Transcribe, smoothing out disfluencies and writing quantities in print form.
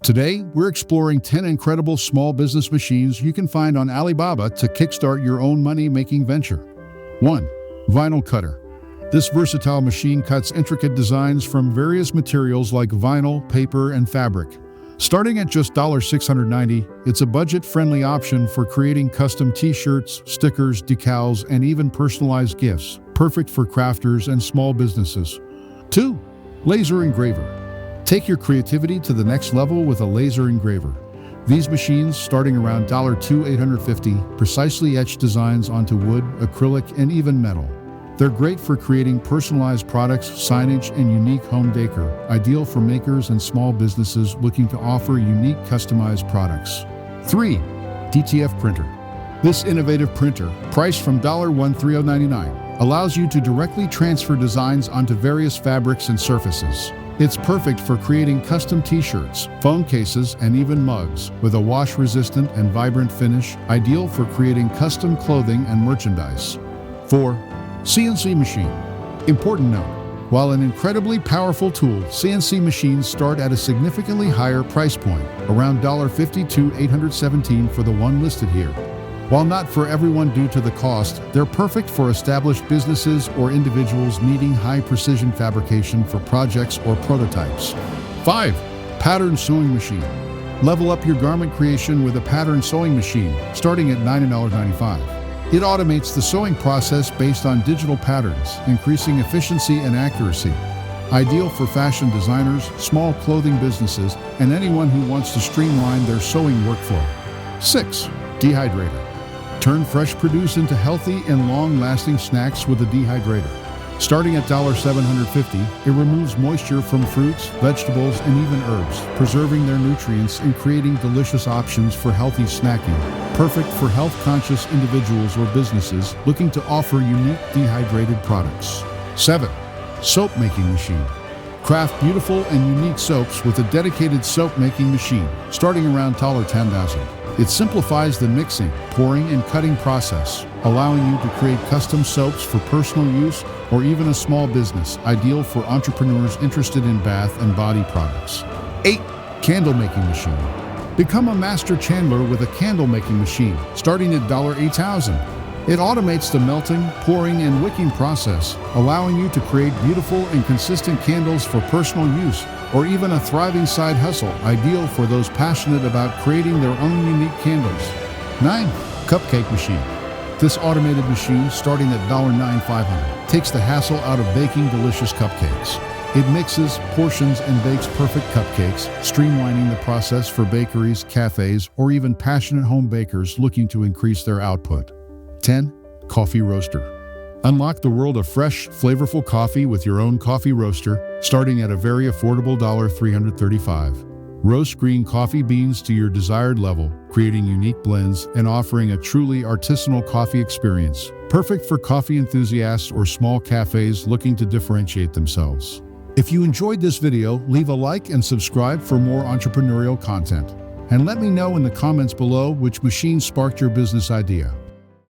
Today, we're exploring 10 incredible small business machines you can find on Alibaba to kickstart your own money-making venture. 1. Vinyl Cutter. This versatile machine cuts intricate designs from various materials like vinyl, paper, and fabric. Starting at just $690, it's a budget-friendly option for creating custom t-shirts, stickers, decals, and even personalized gifts, perfect for crafters and small businesses. 2. Laser Engraver. Take your creativity to the next level with a laser engraver. These machines, starting around $2,850, precisely etch designs onto wood, acrylic, and even metal. They're great for creating personalized products, signage, and unique home decor, ideal for makers and small businesses looking to offer unique customized products. 3. DTF Printer. This innovative printer, priced from $13099, allows you to directly transfer designs onto various fabrics and surfaces. It's perfect for creating custom t-shirts, phone cases, and even mugs, with a wash-resistant and vibrant finish, ideal for creating custom clothing and merchandise. 4. CNC Machine. Important note, while an incredibly powerful tool, CNC machines start at a significantly higher price point, around $50 to $817 for the one listed here. While not for everyone due to the cost, they're perfect for established businesses or individuals needing high-precision fabrication for projects or prototypes. 5. Pattern Sewing Machine. Level up your garment creation with a pattern sewing machine, starting at $9.95. It automates the sewing process based on digital patterns, increasing efficiency and accuracy. Ideal for fashion designers, small clothing businesses, and anyone who wants to streamline their sewing workflow. 6. Dehydrator. Turn fresh produce into healthy and long-lasting snacks with a dehydrator. Starting at $750, it removes moisture from fruits, vegetables, and even herbs, preserving their nutrients and creating delicious options for healthy snacking. Perfect for health-conscious individuals or businesses looking to offer unique dehydrated products. 7. Soap Making Machine. Craft beautiful and unique soaps with a dedicated soap-making machine, starting around $10,000. It simplifies the mixing, pouring, and cutting process, allowing you to create custom soaps for personal use or even a small business, ideal for entrepreneurs interested in bath and body products. 8. Candle Making Machine. Become a master chandler with a candle making machine, starting at $8,000. It automates the melting, pouring, and wicking process, allowing you to create beautiful and consistent candles for personal use, or even a thriving side hustle, ideal for those passionate about creating their own unique candles. 9. Cupcake Machine. This automated machine, starting at $9,500, takes the hassle out of baking delicious cupcakes. It mixes, portions, and bakes perfect cupcakes, streamlining the process for bakeries, cafes, or even passionate home bakers looking to increase their output. 10. Coffee Roaster. Unlock the world of fresh, flavorful coffee with your own coffee roaster, starting at a very affordable $335. Roast green coffee beans to your desired level, creating unique blends and offering a truly artisanal coffee experience. Perfect for coffee enthusiasts or small cafes looking to differentiate themselves. If you enjoyed this video, leave a like and subscribe for more entrepreneurial content. And let me know in the comments below which machine sparked your business idea.